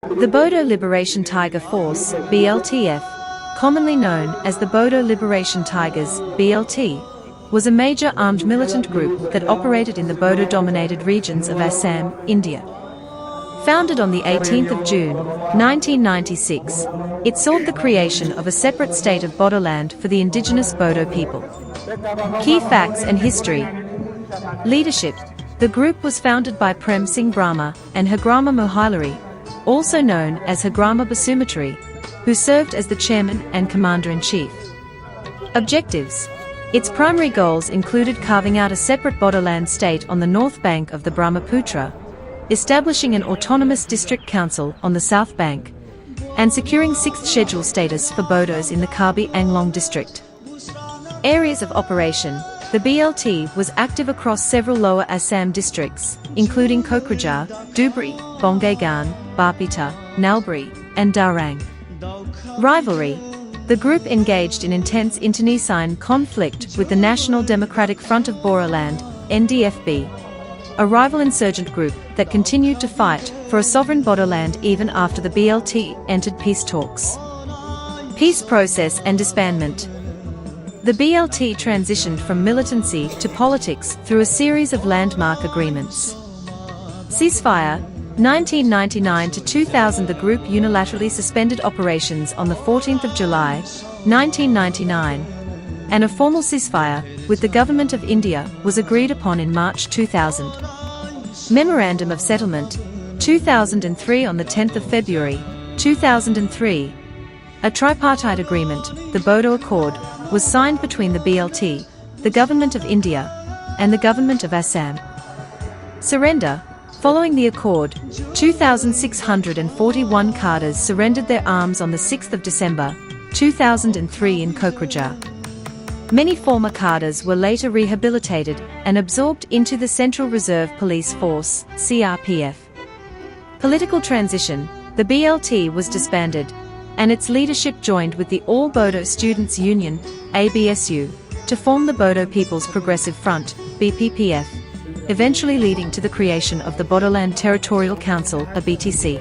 The Bodo Liberation Tiger Force, BLTF, commonly known as the Bodo Liberation Tigers, BLT, was a major armed militant group that operated in the Bodo-dominated regions of Assam, India. Founded on the 18th of June, 1996, it sought the creation of a separate state of Bodoland for the indigenous Bodo people. Key facts and history. Leadership. The group was founded by Prem Singh Brahma and Hagrama Mohilari, also known as Hagrama Basumatary, who served as the chairman and commander-in-chief. Objectives. Its primary goals included carving out a separate Bodoland state on the north bank of the Brahmaputra, establishing an autonomous district council on the south bank, and securing 6th schedule status for Bodos in the Karbi Anglong district. Areas of operation. The BLT was active across several lower Assam districts, including Kokrajhar, Dhubri, Bongaigaon, Barpeta, Nalbari, and Darang. Rivalry. The group engaged in intense internecine conflict with the National Democratic Front of Bodoland, NDFB, a rival insurgent group that continued to fight for a sovereign Bodoland even after the BLT entered peace talks. Peace process and disbandment. The BLT transitioned from militancy to politics through a series of landmark agreements. Ceasefire. 1999 to 2000. The group unilaterally suspended operations on the 14th of July, 1999, and a formal ceasefire with the Government of India was agreed upon in March 2000. Memorandum of Settlement. 2003. On the 10th of February, 2003, a tripartite agreement, the Bodo Accord, was signed between the BLT, the Government of India, and the Government of Assam. Surrender. Following the accord, 2,641 cadres surrendered their arms on the 6th of December, 2003 in Kokrajhar. Many former cadres were later rehabilitated and absorbed into the Central Reserve Police Force, CRPF. Political transition. The BLT was disbanded, and its leadership joined with the All Bodo Students' Union, ABSU, to form the Bodo People's Progressive Front, BPPF, eventually leading to the creation of the Bodoland Territorial Council, a BTC.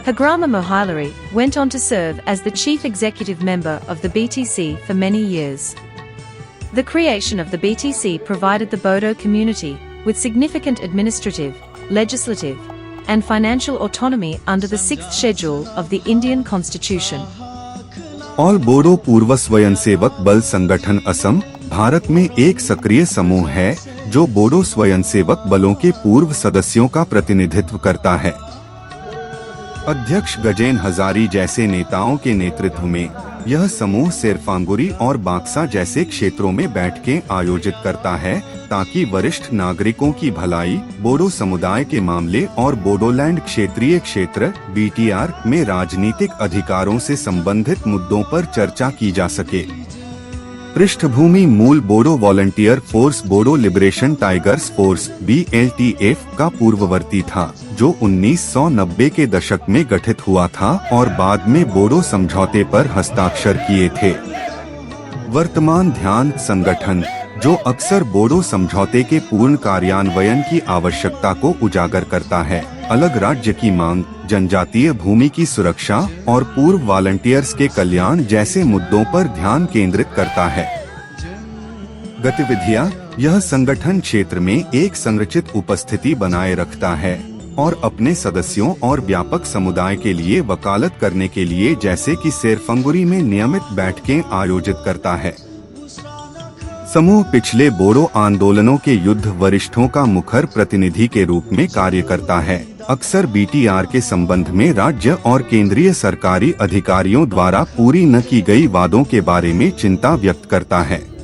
Hagrama Mohilari went on to serve as the chief executive member of the BTC for many years. The creation of the BTC provided the Bodo community with significant administrative, legislative, and financial autonomy under the 6th schedule of the Indian Constitution. All Bodo पूर्व स्वयंसेवक बल संगठन असम भारत में एक सक्रिय समूह है जो बोडो स्वयंसेवक बलों के पूर्व सदस्यों का प्रतिनिधित्व करता है। अध्यक्ष गजेन हजारी जैसे नेताओं के नेतृत्व में यह समूह सेरफांगुरी और बाक्सा जैसे क्षेत्रों में बैठकें आयोजित करता है ताकि वरिष्ठ नागरिकों की भलाई, बोडो समुदाय के मामले और बोडोलैंड क्षेत्रीय क्षेत्र (BTR) में राजनीतिक अधिकारों से संबंधित मुद्दों पर चर्चा की जा सके। पृष्ठभूमि मूल Bodo volunteer force Bodo liberation tigers force BLTF का पूर्ववर्ती था, जो 1990 के दशक में गठित हुआ था और बाद में बोडो समझौते पर हस्ताक्षर किए थे। वर्तमान ध्यान संगठन, जो अक्सर बोडो समझौते के पूर्ण कार्यान्वयन की आवश्यकता को उजागर करता है, अलग राज्य की मांग, जनजातीय भूमि की सुरक्षा और पूर्व वॉलंटियर्स के कल्याण जैसे मुद्दों पर ध्यान केंद्रित करता है। गतिविधियां। यह संगठन क्षेत्र में एक संरचित उपस्थिति बनाए रखता है और अपने सदस्यों और व्यापक समुदाय के लिए वकालत करने के लिए जैसे कि सेरफंगुरी में नियमित बैठकें आयोजित करता है। समूह पिछले बोडो आंदोलनों के युद्ध वरिष्ठों का मुखर प्रतिनिधि के रूप में कार्य करता है, अक्सर BTR के संबंध में राज्य और केंद्रीय सरकारी अधिकारियों द्वारा पूरी न की गई वादों के बारे में चिंता व्यक्त करता है।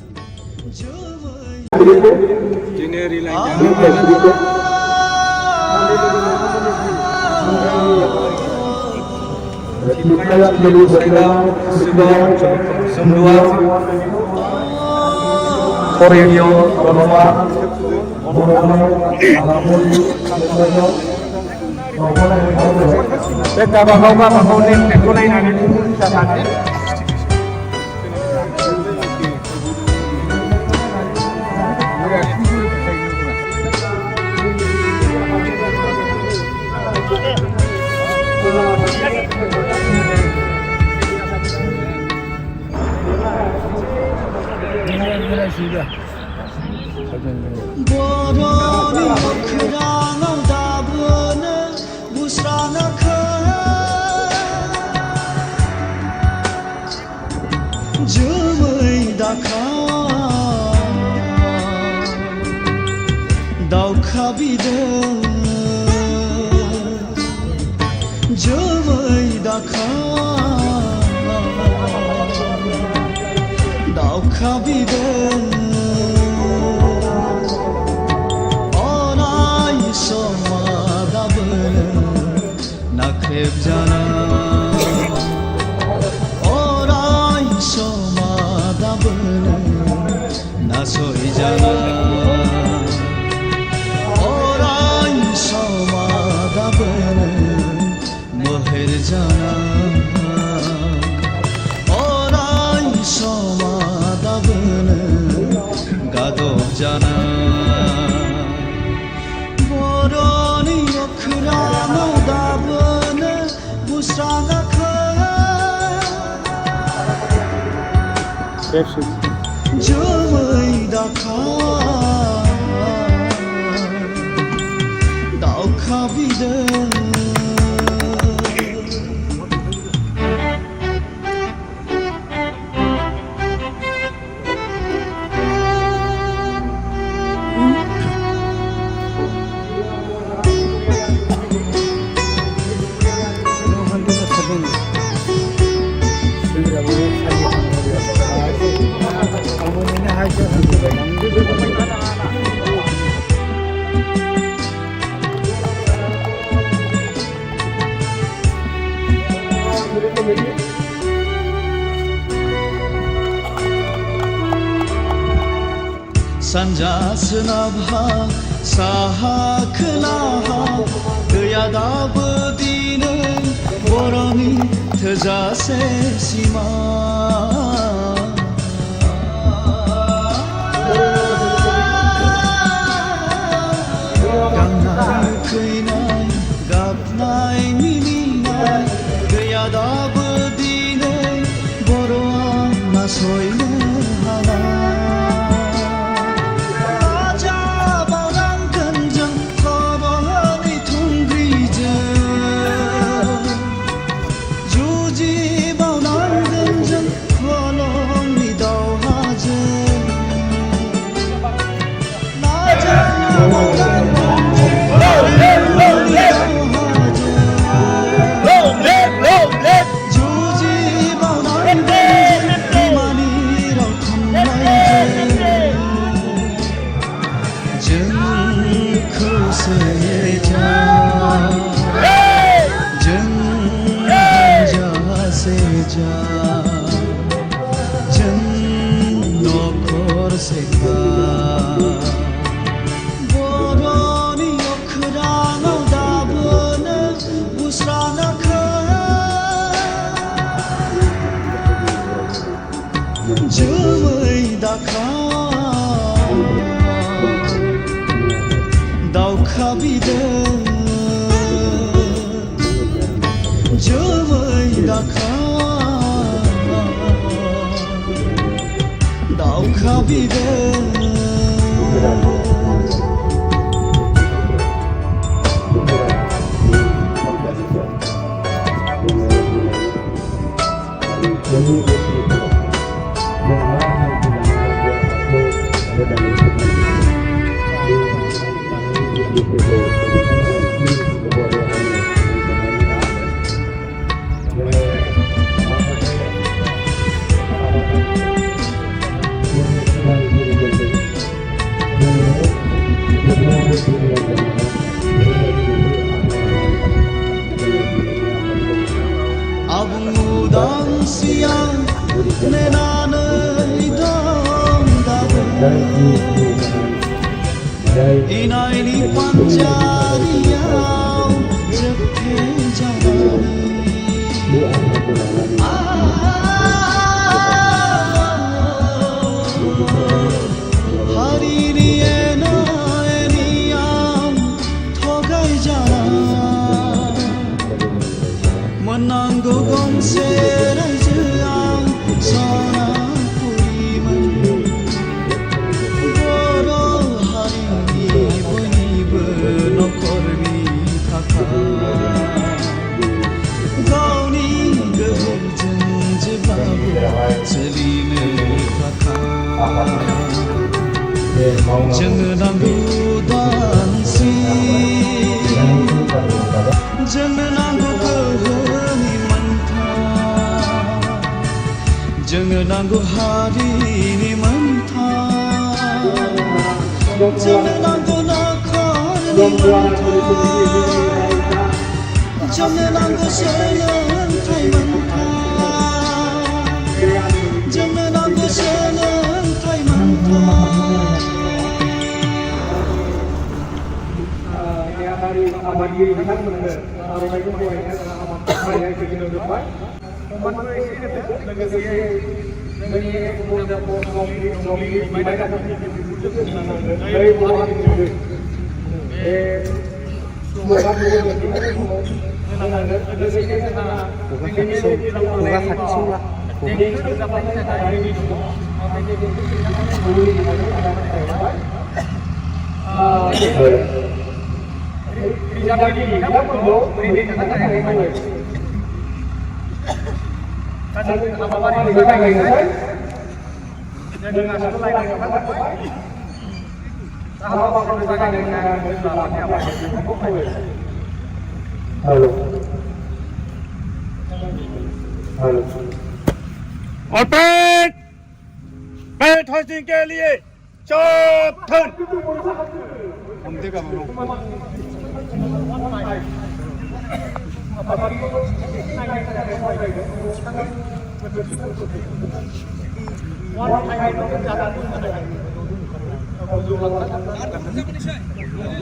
बोरोनि अखोराङाव दाबोनो बुस्राङाखै जोमै दाखा दावखा बिदों जोमै दाखा दावखा बिदों नाख्रेबजाना अराय समा दाबोनो नासयजाना अराय समा दाबोनो मोहेरजाना अराय समा दाबोनो गादबजाना बर'नि अखोराङाव दाबोनो बुस्राङाखै जोमै दाखा दावखा बिदों सानजा सोनाबहा साहा खोलाहा दैया दाबो दिनै बर'नि थोजासे सिमा गांनाय उखैनाय गाबनाय मिनिनाय दैया दाबो दिनै बर'आ नासयनो हानाय बर'नि अखोराङाव दाबोनो बुस्राङाखै जोमै दाखा दावखा बिदों जोमै दाखा दावखा बिदों udansiang nenanay damdaman inaini panjariyaw jagke janani harini ena eniyam thogai jana नांगौ गंसे रायजोआव सनापुरिमोन बर' हारिनि बयनिबो नखरनि थाखाय गावनि गोहोजों जेब्लाबो सोलिनो थाखाय जोंनो नांगौ उदांस्रि जोंनो नांगौ गोहोनि मोन्थाय जोंनो नांगौ हारिनि मोन्थाय जोंनो नांगौ नखरनि मोन्थाय जोंनो नांगौ सोलोंथाइ मोन्थाय जोंनो नांगौ सोलोंथाइ मोन्थाय hari abadi kan benar hari itu boleh amat saya begini depan teman ini negeri kemudian ngopi mereka dari bawah itu semua jadi kita perlu pendidikan yang baik. Kasih apa-apa di sana guys. Jadi nggak satu lagi kan? Apa-apa di sana dengan belakangnya apa? Halo. Halo. Open. बैठ hosting के लिए चुप ठन हम देखा हम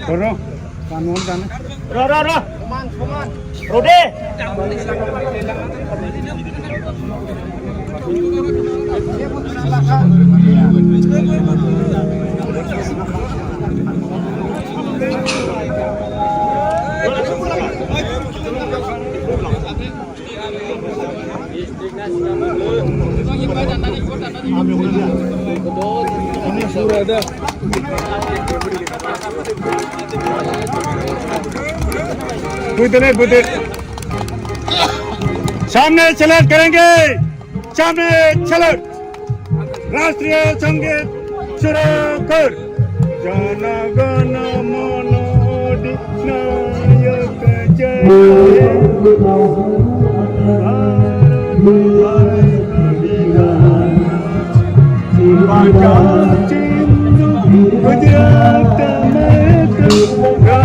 Ro, kanon kan? Ro, Soman. Rode. Ini sudah ada. Buddha सामने चलत करेंगे सामने चलत राष्ट्रीय संगीत शुरू कर जन गण मन अधिनायक जय भारत गुजरात में